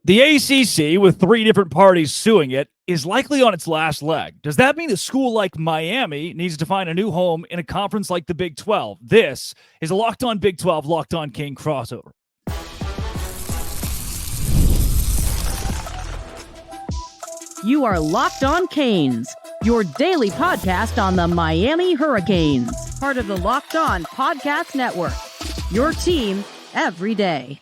The ACC, with three different parties suing it, is likely on its last leg. Does that mean a school like Miami needs to find a new home in a conference like the Big 12? This is a Locked On Big 12, Locked On Cane crossover. You are Locked On Canes, your daily podcast on the Miami Hurricanes, part of the Locked On Podcast Network, your team every day.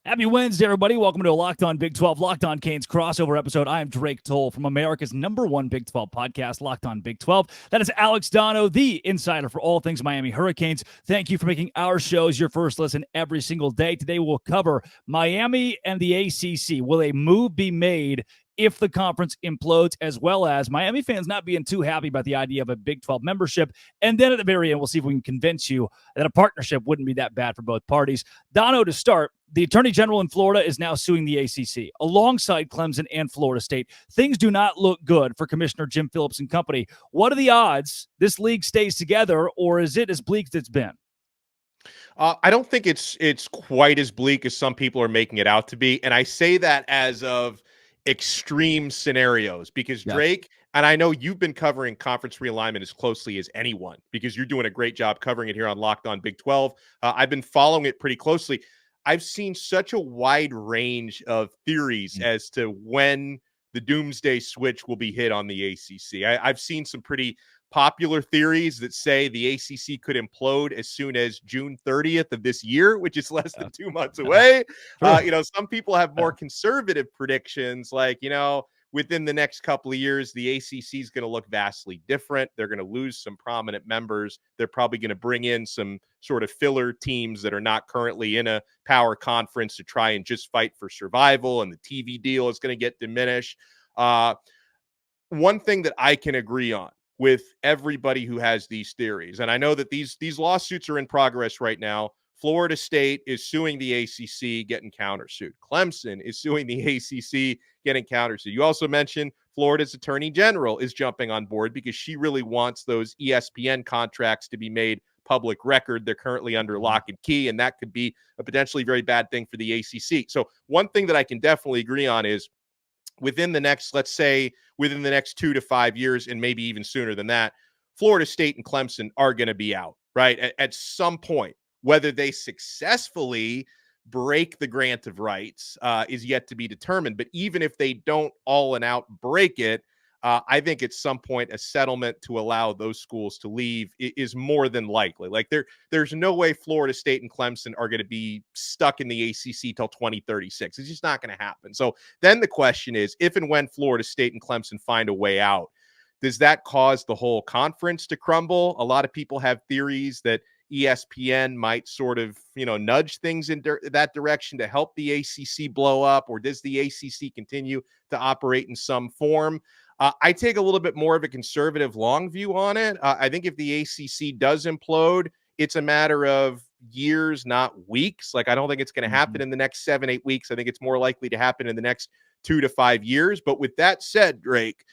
Happy Wednesday, everybody. Welcome to a Locked On Big 12, Locked On Canes crossover episode. I am Drake Toll from America's #1 Big 12 podcast, Locked On Big 12. That is Alex Donno, the insider for all things Miami Hurricanes. Thank you for making our shows your first listen every single day. Today we'll cover Miami and the ACC. Will a move be made if the conference implodes, as well as Miami fans not being too happy about the idea of a Big 12 membership? And then at the very end, we'll see if we can convince you that a partnership wouldn't be that bad for both parties. Dono, to start, the Attorney General in Florida is now suing the ACC alongside Clemson and Florida State. Things do not look good for Commissioner Jim Phillips and company. What are the odds this league stays together, or is it as bleak as it's been? I don't think it's quite as bleak as some people are making it out to be. And I say that as of extreme scenarios because Drake, and I know you've been covering conference realignment as closely as anyone because you're doing a great job covering it here on Locked On Big 12. I've been following it pretty closely. I've seen such a wide range of theories as to when the doomsday switch will be hit on the ACC. I've seen some pretty popular theories that say the ACC could implode as soon as June 30th of this year, which is less than 2 months away. Some people have more conservative predictions, like, within the next couple of years, the ACC is going to look vastly different. They're going to lose some prominent members. They're probably going to bring in some sort of filler teams that are not currently in a power conference to try and just fight for survival, and the TV deal is going to get diminished. One thing that I can agree on with everybody who has these theories, and I know that these lawsuits are in progress right now. Florida State is suing the ACC, getting countersued. Clemson is suing the ACC, getting countersued. You also mentioned Florida's Attorney General is jumping on board because she really wants those ESPN contracts to be made public record. They're currently under lock and key, and that could be a potentially very bad thing for the ACC. So one thing that I can definitely agree on is within the next 2 to 5 years, and maybe even sooner than that, Florida State and Clemson are going to be out, right? At some point. Whether they successfully break the grant of rights is yet to be determined. But even if they don't all and out break it, I think at some point a settlement to allow those schools to leave is more than likely. Like there's no way Florida State and Clemson are going to be stuck in the ACC till 2036. It's just not going to happen. So then the question is, if and when Florida State and Clemson find a way out, does that cause the whole conference to crumble? A lot of people have theories that ESPN might sort of, nudge things in that direction to help the ACC blow up, or does the ACC continue to operate in some form? I take a little bit more of a conservative long view on it. I think if the ACC does implode, it's a matter of years, not weeks. Like, I don't think it's going to happen in the next 7-8 weeks. I think it's more likely to happen in the next 2 to 5 years. But with that said, Drake,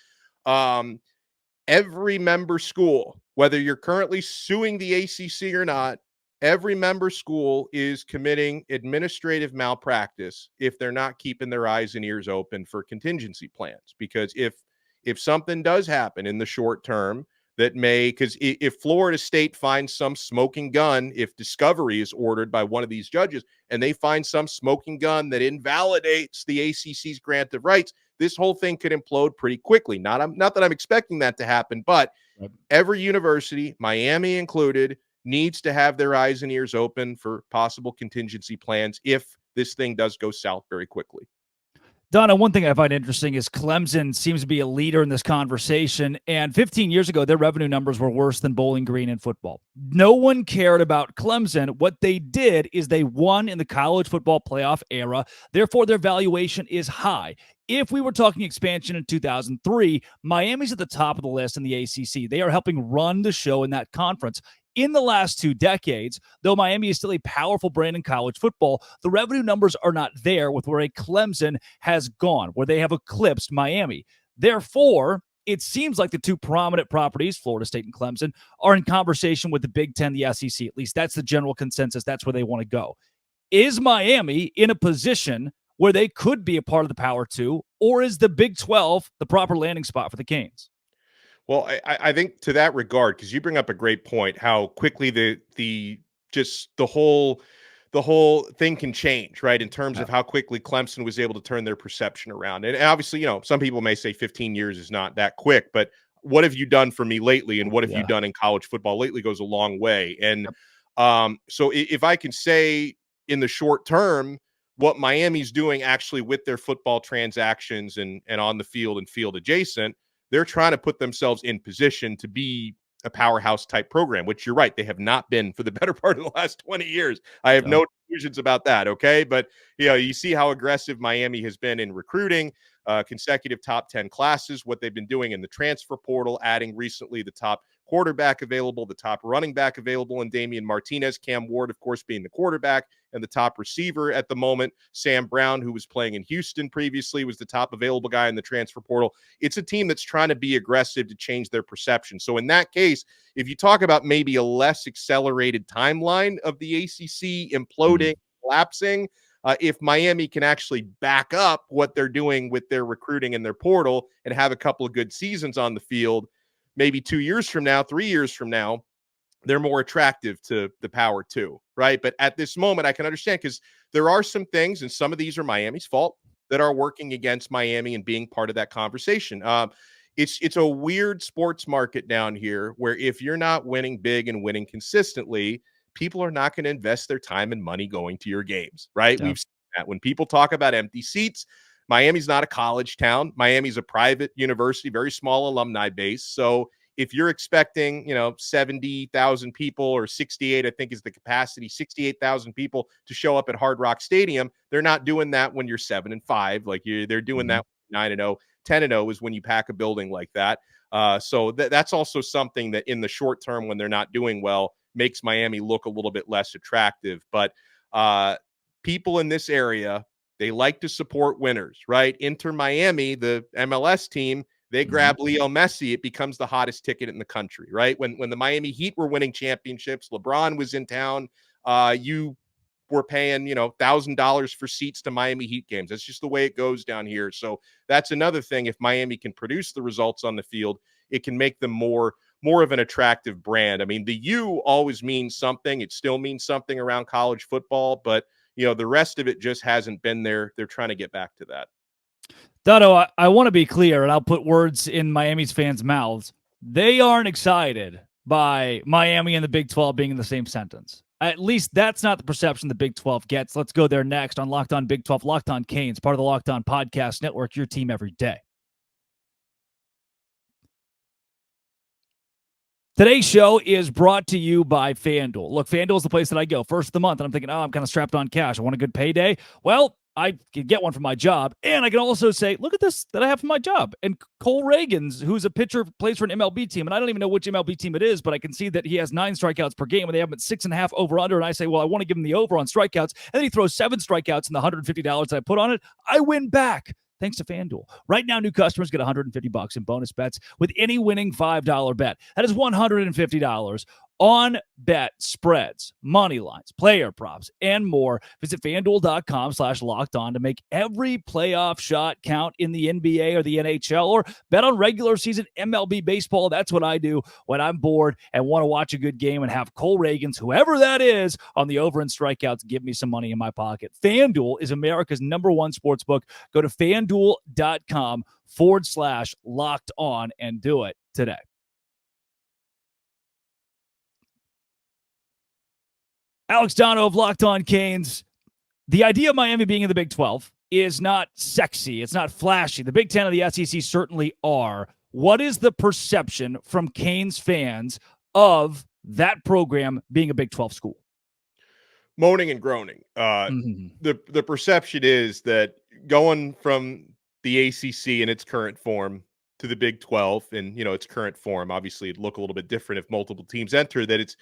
every member school, whether you're currently suing the ACC or not, every member school is committing administrative malpractice if they're not keeping their eyes and ears open for contingency plans. Because if something does happen in the short term because if Florida State finds some smoking gun, if discovery is ordered by one of these judges and they find some smoking gun that invalidates the ACC's grant of rights, this whole thing could implode pretty quickly. Not that I'm expecting that to happen, but every university, Miami included, needs to have their eyes and ears open for possible contingency plans if this thing does go south very quickly. Donna, one thing I find interesting is Clemson seems to be a leader in this conversation, and 15 years ago, their revenue numbers were worse than Bowling Green in football. No one cared about Clemson. What they did is they won in the college football playoff era. Therefore, their valuation is high. If we were talking expansion in 2003, Miami's at the top of the list in the ACC. They are helping run the show in that conference. In the last 2 decades, though Miami is still a powerful brand in college football, the revenue numbers are not there with where a Clemson has gone, where they have eclipsed Miami. Therefore, it seems like the two prominent properties, Florida State and Clemson, are in conversation with the Big Ten, the SEC. At least that's the general consensus. That's where they want to go. Is Miami in a position where they could be a part of the Power 2, or is the Big 12 the proper landing spot for the Canes? Well, I think to that regard, because you bring up a great point, how quickly the whole thing can change, right? In terms of how quickly Clemson was able to turn their perception around. And obviously, some people may say 15 years is not that quick, but what have you done for me lately? And what have you done in college football lately goes a long way. And so if I can say in the short term, what Miami's doing actually with their football transactions and on the field and field adjacent, they're trying to put themselves in position to be a powerhouse type program, which you're right, they have not been for the better part of the last 20 years. I have no illusions about that. Okay. But you see how aggressive Miami has been in recruiting, consecutive top 10 classes, what they've been doing in the transfer portal, adding recently the top quarterback available, the top running back available, and Damian Martinez, Cam Ward, of course, being the quarterback, and the top receiver at the moment, Sam Brown, who was playing in Houston previously, was the top available guy in the transfer portal. It's a team that's trying to be aggressive to change their perception. So in that case, if you talk about maybe a less accelerated timeline of the ACC imploding, collapsing, if Miami can actually back up what they're doing with their recruiting and their portal and have a couple of good seasons on the field, maybe 2 years from now, 3 years from now, they're more attractive to the Power 2, right? But at this moment, I can understand because there are some things, and some of these are Miami's fault, that are working against Miami and being part of that conversation. It's a weird sports market down here where if you're not winning big and winning consistently, people are not going to invest their time and money going to your games, right? We've seen that when people talk about empty seats. Miami's not a college town. Miami's a private university, very small alumni base. So if you're expecting, 70,000 people or 68, I think is the capacity, 68,000 people to show up at Hard Rock Stadium, they're not doing that when you're 7-5. Like they're doing that 9-0, 10-0 is when you pack a building like that. So that's also something that in the short term, when they're not doing well, makes Miami look a little bit less attractive. But people in this area, they like to support winners, right? Inter Miami, the MLS team, they grab Leo Messi, it becomes the hottest ticket in the country, right? When the Miami Heat were winning championships, LeBron was in town. You were paying, $1,000 for seats to Miami Heat games. That's just the way it goes down here. So that's another thing. If Miami can produce the results on the field, it can make them more of an attractive brand. I mean, the U always means something. It still means something around college football, but the rest of it just hasn't been there. They're trying to get back to that. Dono, I want to be clear, and I'll put words in Miami's fans' mouths. They aren't excited by Miami and the Big 12 being in the same sentence. At least that's not the perception the Big 12 gets. Let's go there next on Locked On Big 12, Locked On Canes, part of the Locked On Podcast Network, your team every day. Today's show is brought to you by FanDuel. Look, FanDuel is the place that I go first of the month, and I'm thinking, I'm kind of strapped on cash. I want a good payday. Well, I can get one from my job, and I can also say, look at this that I have from my job. And Cole Reagans, who's a pitcher, plays for an MLB team, and I don't even know which MLB team it is, but I can see that he has 9 strikeouts per game, and they have him at 6.5 over-under, and I say, well, I want to give him the over on strikeouts, and then he throws 7 strikeouts in the $150 that I put on it. I win back. Thanks to FanDuel. Right now, new customers get $150 in bonus bets with any winning $5 bet. That is $150 on bet spreads, money lines, player props, and more. Visit FanDuel.com/lockedon to make every playoff shot count in the NBA or the NHL, or bet on regular season MLB baseball. That's what I do when I'm bored and want to watch a good game and have Cole Reagans, whoever that is, on the over and strikeouts, give me some money in my pocket. FanDuel is America's #1 sportsbook. Go to FanDuel.com/locked on and do it today. Alex Donno of Locked On Canes. The idea of Miami being in the Big 12 is not sexy. It's not flashy. The Big 10 and the SEC certainly are. What is the perception from Canes fans of that program being a Big 12 school? Moaning and groaning. The perception is that going from the ACC in its current form to the Big 12 in its current form, obviously it'd look a little bit different if multiple teams enter, that it's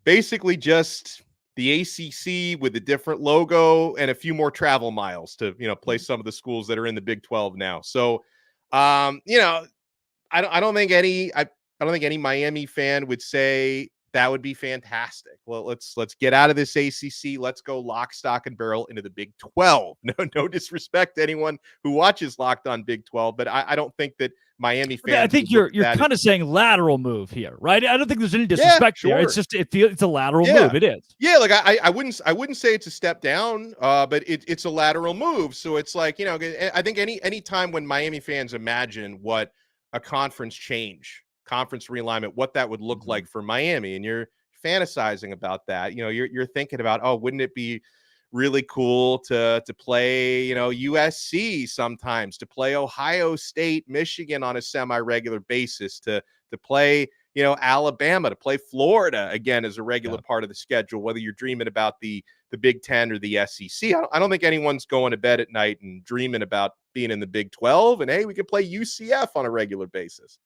basically just the ACC with a different logo and a few more travel miles to, play some of the schools that are in the Big 12 now. So, I don't think any Miami fan would say That would be fantastic. Well, let's get out of this ACC. Let's go lock, stock, and barrel into the Big 12. No disrespect to anyone who watches Locked On Big 12, but I don't think that Miami fans. I think you're kind of saying lateral move here, right? I don't think there's any disrespect here. It's just it's a lateral move. It is. Yeah, like I wouldn't say it's a step down, but it's a lateral move. So it's like, I think any time when Miami fans imagine what a conference realignment, what that would look like for Miami, and you're fantasizing about that, you're thinking about, oh, wouldn't it be really cool to play, USC sometimes, to play Ohio State, Michigan on a semi-regular basis, to play, Alabama, to play Florida again as a regular part of the schedule, whether you're dreaming about the Big Ten or the SEC. I don't think anyone's going to bed at night and dreaming about being in the Big 12 and, hey, we could play UCF on a regular basis.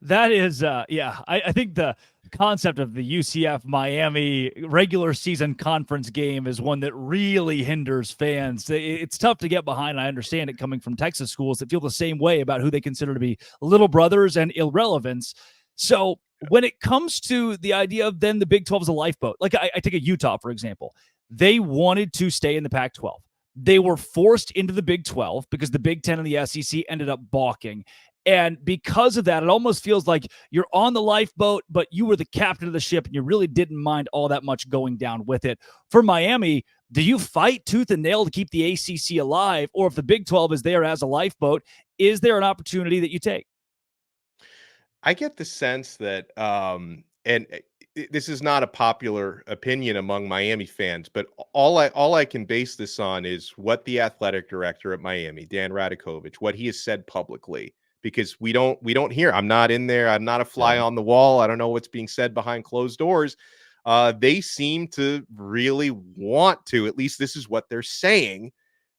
That is, I think the concept of the UCF Miami regular season conference game is one that really hinders fans. It's tough to get behind. I understand it coming from Texas schools that feel the same way about who they consider to be little brothers and irrelevance. So when it comes to the idea of then the Big 12 is a lifeboat, like I take a Utah, for example, they wanted to stay in the Pac-12. They were forced into the Big 12 because the Big 10 and the SEC ended up balking. And because of that, it almost feels like you're on the lifeboat, but you were the captain of the ship and you really didn't mind all that much going down with it. For Miami, do you fight tooth and nail to keep the ACC alive? Or if the Big 12 is there as a lifeboat, is there an opportunity that you take? I get the sense that, and this is not a popular opinion among Miami fans, but all I can base this on is what the athletic director at Miami, Dan Radakovich, what he has said publicly. Because we don't hear. I'm not in there. I'm not a fly on the wall. I don't know what's being said behind closed doors. They seem to really want to, at least this is what they're saying,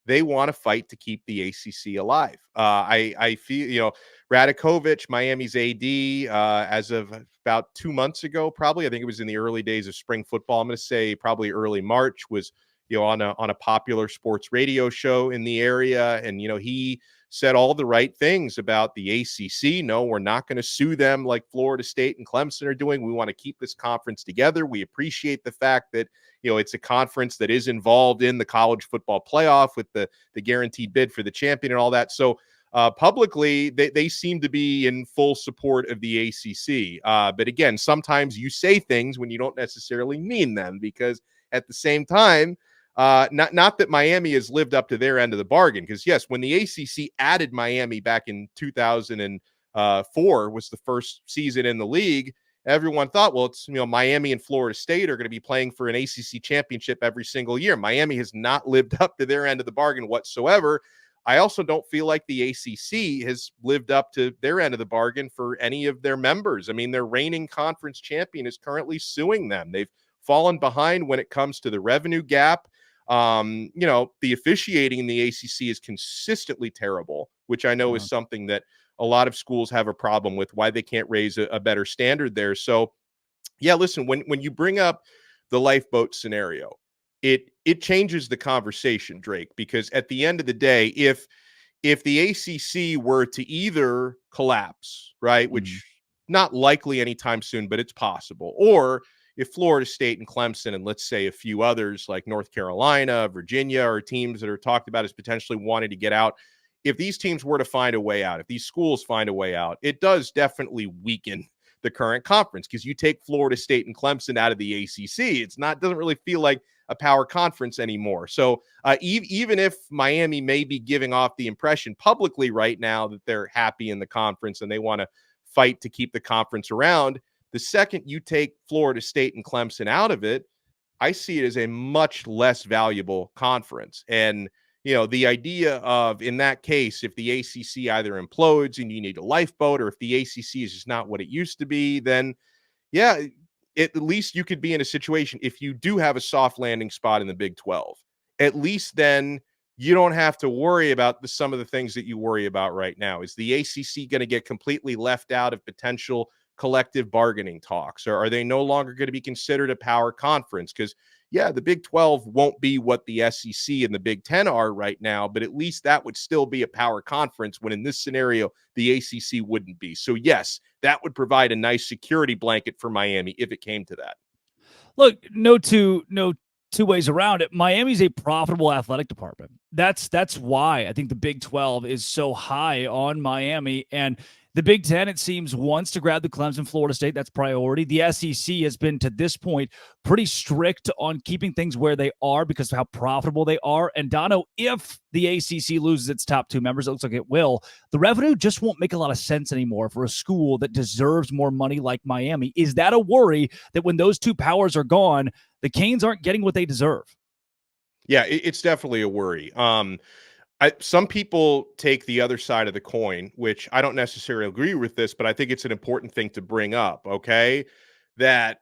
they want to fight to keep the ACC alive. I feel, Radakovich, Miami's AD, as of about 2 months ago, probably, I think it was in the early days of spring football, I'm going to say probably early March, was, on a popular sports radio show in the area. And, he said all the right things about the ACC. No, we're not going to sue them like Florida State and Clemson are doing. We want to keep this conference together. We appreciate the fact that, it's a conference that is involved in the college football playoff with the guaranteed bid for the champion and all that. So publicly, they seem to be in full support of the ACC. But again, sometimes you say things when you don't necessarily mean them, because at the same time, not that Miami has lived up to their end of the bargain, because yes, when the ACC added Miami back in 2004 was the first season in the league, everyone thought, well, it's, Miami and Florida State are going to be playing for an ACC championship every single year. Miami has not lived up to their end of the bargain whatsoever. I also don't feel like the ACC has lived up to their end of the bargain for any of their members. I mean, their reigning conference champion is currently suing them. They've fallen behind when it comes to the revenue gap. The officiating in the ACC is consistently terrible, which I know is something that a lot of schools have a problem with, why they can't raise a better standard there. So, yeah, listen, when you bring up the lifeboat scenario, it changes the conversation, Drake, because at the end of the day, if the ACC were to either collapse, right, which not likely anytime soon, but it's possible, or if Florida State and Clemson and let's say a few others like North Carolina, Virginia, are teams that are talked about as potentially wanting to get out, if these teams were to find a way out, if these schools find a way out, it does definitely weaken the current conference, because you take Florida State and Clemson out of the ACC, doesn't really feel like a power conference anymore. So even if Miami may be giving off the impression publicly right now that they're happy in the conference and they want to fight to keep the conference around, the second you take Florida State and Clemson out of it, I see it as a much less valuable conference. And, the idea of, in that case, if the ACC either implodes and you need a lifeboat, or if the ACC is just not what it used to be, then, yeah, at least you could be in a situation, if you do have a soft landing spot in the Big 12, at least then you don't have to worry about some of the things that you worry about right now. Is the ACC going to get completely left out of potential collective bargaining talks, or are they no longer going to be considered a power conference? Because yeah, the Big 12 won't be what the SEC and the Big 10 are right now, but at least that would still be a power conference when in this scenario, the ACC wouldn't be. So yes, that would provide a nice security blanket for Miami if it came to that. Look, no two ways around it. Miami's a profitable athletic department. That's why I think the Big 12 is so high on Miami. And the Big 10, it seems, wants to grab the Clemson, Florida State. That's priority. The SEC has been, to this point, pretty strict on keeping things where they are because of how profitable they are. And Dono, if the ACC loses its top two members, it looks like it will, the revenue just won't make a lot of sense anymore for a school that deserves more money like Miami. Is that a worry that when those two powers are gone, the Canes aren't getting what they deserve? Yeah, it's definitely a worry. Some people take the other side of the coin, which I don't necessarily agree with this, but I think it's an important thing to bring up. Okay, that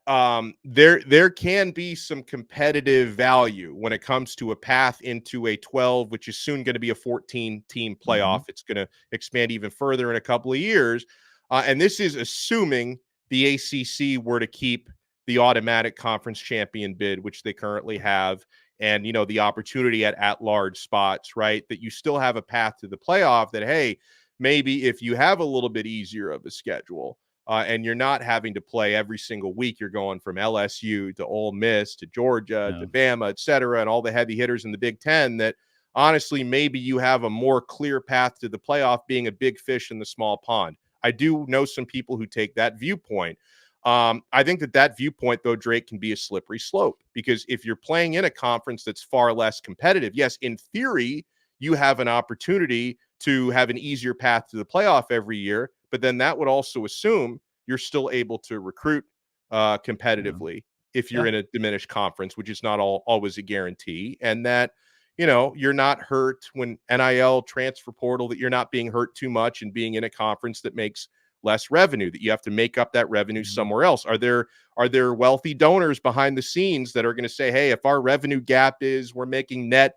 there can be some competitive value when it comes to a path into a 12, which is soon going to be a 14-team playoff. It's going to expand even further in a couple of years, and this is assuming the ACC were to keep the automatic conference champion bid, which they currently have, and the opportunity at large spots, right? That you still have a path to the playoff. That, hey, maybe if you have a little bit easier of a schedule, and you're not having to play every single week, you're going from LSU to Ole Miss to Georgia to Bama, et cetera, and all the heavy hitters in the Big Ten, that honestly maybe you have a more clear path to the playoff, being a big fish in the small pond. I do know some people who take that viewpoint. I think that viewpoint, though, Drake, can be a slippery slope, because if you're playing in a conference that's far less competitive, yes, in theory, you have an opportunity to have an easier path to the playoff every year, but then that would also assume you're still able to recruit competitively if you're in a diminished conference, which is not always a guarantee, and that you're not hurt when NIL transfer portal, that you're not being hurt too much and being in a conference that makes less revenue, that you have to make up that revenue somewhere else. Are there wealthy donors behind the scenes that are going to say, hey, if our revenue gap is we're making net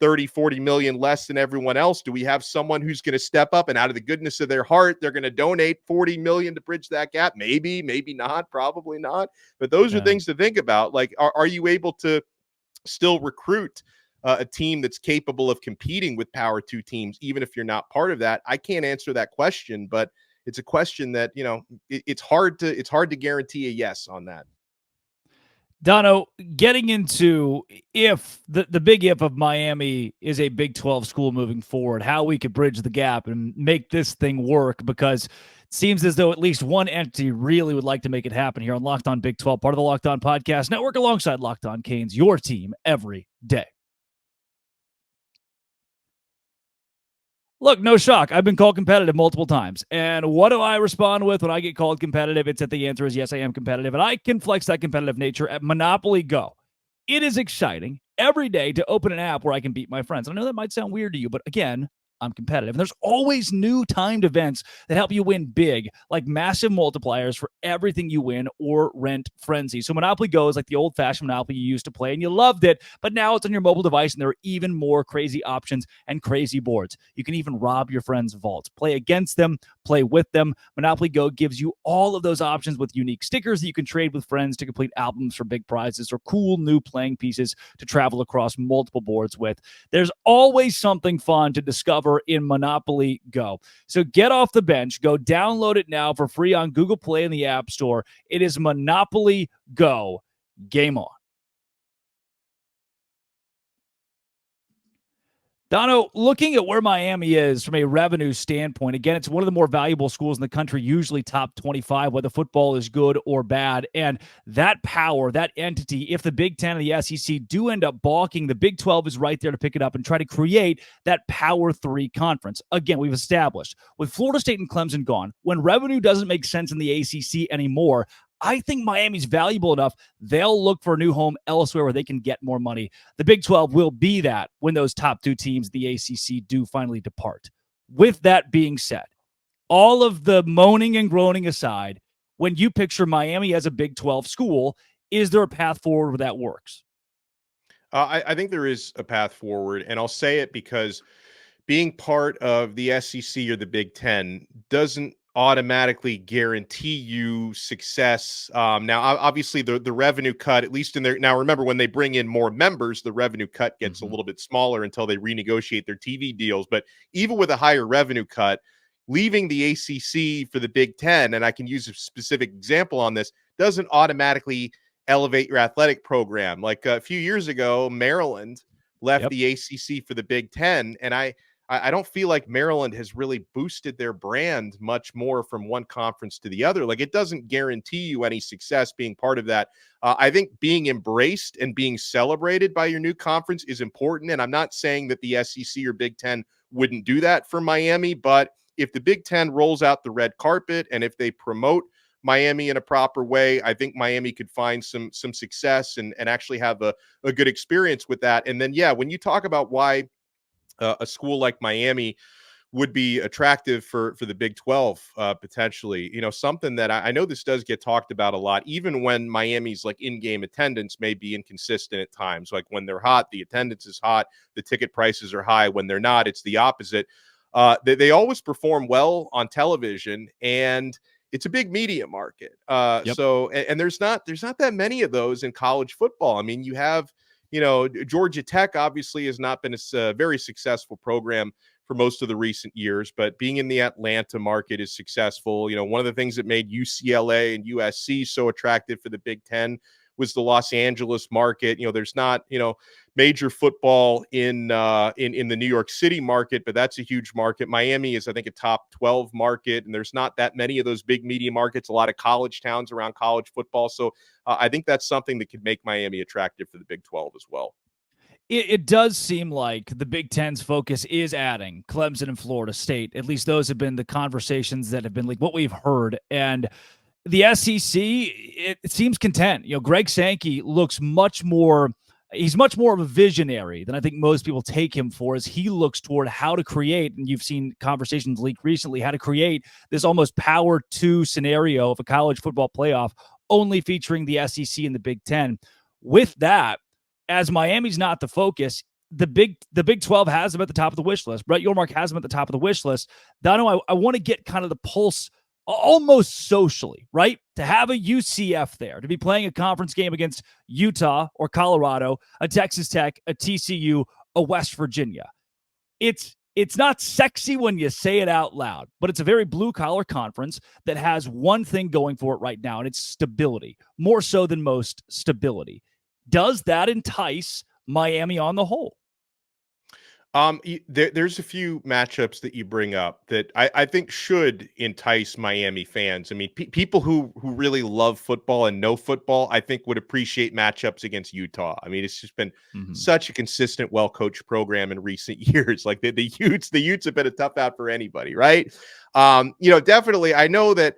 30-40 million less than everyone else, do we have someone who's going to step up and out of the goodness of their heart they're going to donate 40 million to bridge that gap? Maybe not, probably not, but those are things to think about. Like, are you able to still recruit a team that's capable of competing with Power 2 teams, even if you're not part of that? I can't answer that question, but it's a question that, it's hard to guarantee a yes on that. Dono, getting into if the big if of Miami is a Big 12 school moving forward, how we could bridge the gap and make this thing work, because it seems as though at least one entity really would like to make it happen here on Locked On Big 12, part of the Locked On Podcast Network, alongside Locked On Canes, your team every day. Look, no shock. I've been called competitive multiple times. And what do I respond with when I get called competitive? It's that the answer is yes, I am competitive. And I can flex that competitive nature at Monopoly Go. It is exciting every day to open an app where I can beat my friends. I know that might sound weird to you, but again, I'm competitive. And there's always new timed events that help you win big, like massive multipliers for everything you win or rent frenzy. So Monopoly Go is like the old-fashioned Monopoly you used to play, and you loved it, but now it's on your mobile device, and there are even more crazy options and crazy boards. You can even rob your friends' vaults, play against them, play with them. Monopoly Go gives you all of those options with unique stickers that you can trade with friends to complete albums for big prizes, or cool new playing pieces to travel across multiple boards with. There's always something fun to discover in Monopoly Go. So get off the bench. Go download it now for free on Google Play and the App Store. It is Monopoly Go. Game on. Dono, looking at where Miami is from a revenue standpoint, again, it's one of the more valuable schools in the country, usually top 25, whether football is good or bad. And that power, that entity, if the Big Ten and the SEC do end up balking, the Big 12 is right there to pick it up and try to create that Power 3 conference. Again, we've established, with Florida State and Clemson gone, when revenue doesn't make sense in the ACC anymore, I think Miami's valuable enough, they'll look for a new home elsewhere where they can get more money. The Big 12 will be that when those top two teams, the ACC, do finally depart. With that being said, all of the moaning and groaning aside, when you picture Miami as a Big 12 school, is there a path forward where that works? I think there is a path forward, and I'll say it because being part of the SEC or the Big Ten doesn't automatically guarantee you success. Now, obviously, the revenue cut, at least in there. Now, remember, when they bring in more members, the revenue cut gets a little bit smaller until they renegotiate their TV deals. But even with a higher revenue cut, leaving the ACC for the Big Ten, and I can use a specific example on this, doesn't automatically elevate your athletic program. Like a few years ago, Maryland left the ACC for the Big Ten, and I don't feel like Maryland has really boosted their brand much more from one conference to the other. Like, it doesn't guarantee you any success being part of that. I think being embraced and being celebrated by your new conference is important. And I'm not saying that the SEC or Big Ten wouldn't do that for Miami, but if the Big Ten rolls out the red carpet and if they promote Miami in a proper way, I think Miami could find some success and actually have a good experience with that. And then, yeah, when you talk about why a school like Miami would be attractive for the Big 12 potentially. Something that I know this does get talked about a lot, even when Miami's like in-game attendance may be inconsistent at times. Like when they're hot, the attendance is hot, the ticket prices are high. When they're not, it's the opposite. They always perform well on television, and it's a big media market. So there's not that many of those in college football. I mean, you have Georgia Tech obviously has not been a very successful program for most of the recent years, but being in the Atlanta market is successful. One of the things that made UCLA and USC so attractive for the Big Ten was the Los Angeles market. There's not, major football in the New York City market, but that's a huge market. Miami is, I think, a top 12 market, and there's not that many of those big media markets, a lot of college towns around college football. So I think that's something that could make Miami attractive for the Big 12 as well. It does seem like the Big Ten's focus is adding Clemson and Florida State. At least those have been the conversations that have been like what we've heard. And the SEC, it seems content. Greg Sankey looks he's much more of a visionary than I think most people take him for, as he looks toward how to create, and you've seen conversations leak recently, how to create this almost power two scenario of a college football playoff only featuring the SEC and the Big Ten. With that, as Miami's not the focus, the Big 12 has them at the top of the wish list. Brett Yormark has them at the top of the wish list. Dono, I want to get kind of the pulse almost socially, right? To have a UCF there, to be playing a conference game against Utah or Colorado, a Texas Tech, a TCU, a West Virginia. It's not sexy when you say it out loud, but it's a very blue-collar conference that has one thing going for it right now, and it's stability, more so than most stability. Does that entice Miami on the whole? There's a few matchups that you bring up that I think should entice Miami fans. I mean, people who really love football and know football, I think would appreciate matchups against Utah. I mean, it's just been such a consistent, well-coached program in recent years. Like the Utes have been a tough out for anybody, right? Definitely. I know that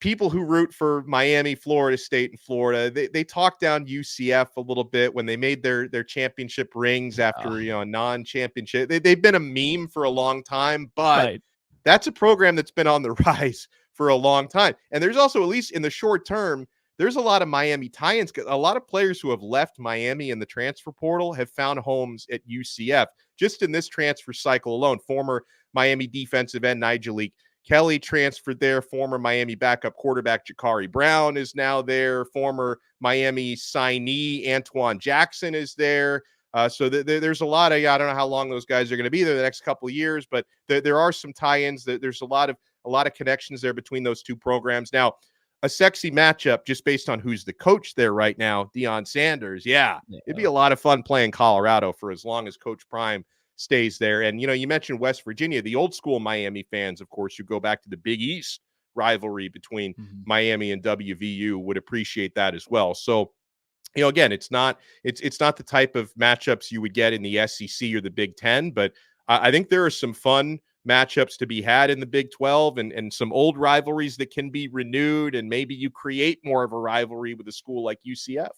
people who root for Miami, Florida State, and Florida, they talk down UCF a little bit when they made their championship rings after a non-championship. They've been a meme for a long time, but that's a program that's been on the rise for a long time. And there's also, at least in the short term, there's a lot of Miami tie-ins. A lot of players who have left Miami in the transfer portal have found homes at UCF. Just in this transfer cycle alone, former Miami defensive end Nigel Kelly transferred there. Former Miami backup quarterback Jakari Brown is now there. Former Miami signee Antoine Jackson is there. So there's a lot of, I don't know how long those guys are going to be there the next couple of years, but there are some tie-ins. There's a lot of connections there between those two programs. Now, a sexy matchup just based on who's the coach there right now, Deion Sanders. Yeah, it'd be a lot of fun playing Colorado for as long as Coach Prime stays there. And, you mentioned West Virginia, the old school Miami fans, of course, who go back to the Big East rivalry between Miami and WVU would appreciate that as well. So, again, it's not the type of matchups you would get in the SEC or the Big Ten, but I think there are some fun matchups to be had in the Big 12 and some old rivalries that can be renewed. And maybe you create more of a rivalry with a school like UCF.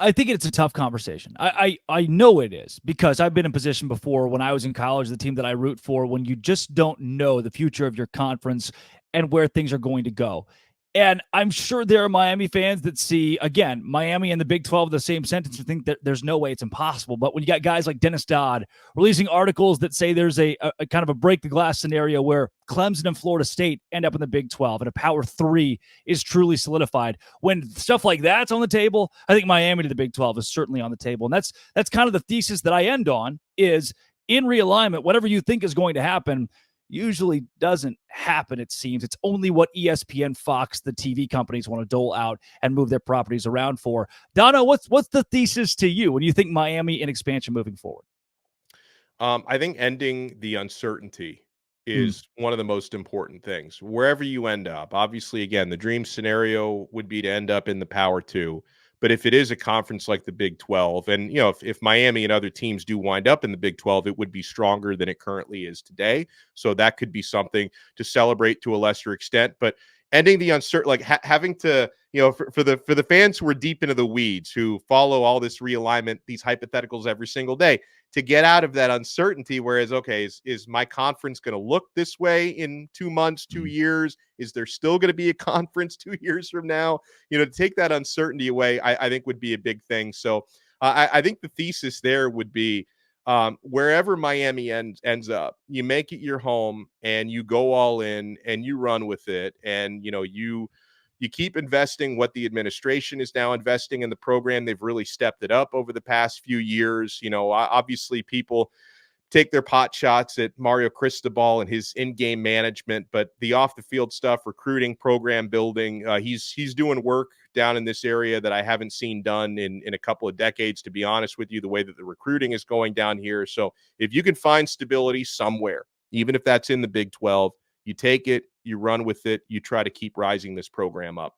I think it's a tough conversation. I know it is, because I've been in position before when I was in college, the team that I root for, when you just don't know the future of your conference and where things are going to go. And I'm sure there are Miami fans that see, again, Miami and the Big 12 in the same sentence and think that there's no way it's impossible. But when you got guys like Dennis Dodd releasing articles that say there's a kind of a break the glass scenario where Clemson and Florida State end up in the Big 12 and a Power 3 is truly solidified. When stuff like that's on the table, I think Miami to the Big 12 is certainly on the table. And that's kind of the thesis that I end on is in realignment, whatever you think is going to happen usually doesn't happen, it seems. It's only what ESPN, Fox, the TV companies want to dole out and move their properties around for. Dono, what's the thesis to you when you think Miami in expansion moving forward? I think ending the uncertainty is one of the most important things. Wherever you end up, obviously, again, the dream scenario would be to end up in the Power 2. But if it is a conference like the Big 12, and if Miami and other teams do wind up in the Big 12, it would be stronger than it currently is today. So that could be something to celebrate to a lesser extent. But ending the uncertain, like having to, for the fans who are deep into the weeds, who follow all this realignment, these hypotheticals every single day, to get out of that uncertainty. Whereas, okay, is my conference going to look this way in 2 months, 2 years? Is there still going to be a conference 2 years from now? To take that uncertainty away, I think would be a big thing. So I think the thesis there would be wherever Miami ends up, you make it your home and you go all in and you run with it. And, you keep investing what the administration is now investing in the program. They've really stepped it up over the past few years. Obviously people take their pot shots at Mario Cristobal and his in-game management, but the off-the-field stuff, recruiting, program building, he's doing work down in this area that I haven't seen done in a couple of decades, to be honest with you, the way that the recruiting is going down here. So if you can find stability somewhere, even if that's in the Big 12, you take it, you run with it, you try to keep rising this program up.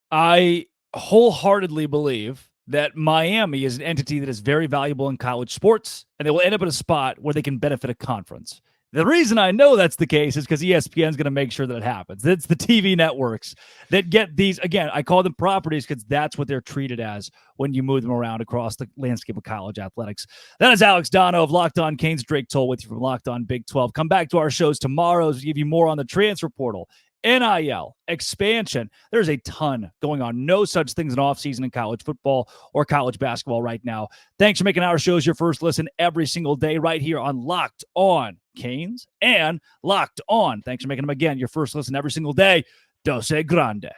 I wholeheartedly believe that Miami is an entity that is very valuable in college sports, and they will end up in a spot where they can benefit a conference. The reason I know that's the case is because ESPN is going to make sure that it happens. It's the TV networks that get these. Again, I call them properties because that's what they're treated as when you move them around across the landscape of college athletics. That is Alex Donno of Locked On Canes. Drake Toll with you from Locked On Big 12. Come back to our shows tomorrow to give you more on the transfer portal, NIL, expansion. There's a ton going on. No such things in offseason in college football or college basketball right now. Thanks for making our shows your first listen every single day right here on Locked On Canes and Locked On. Thanks for making them, again, your first listen every single day. Dose Grande.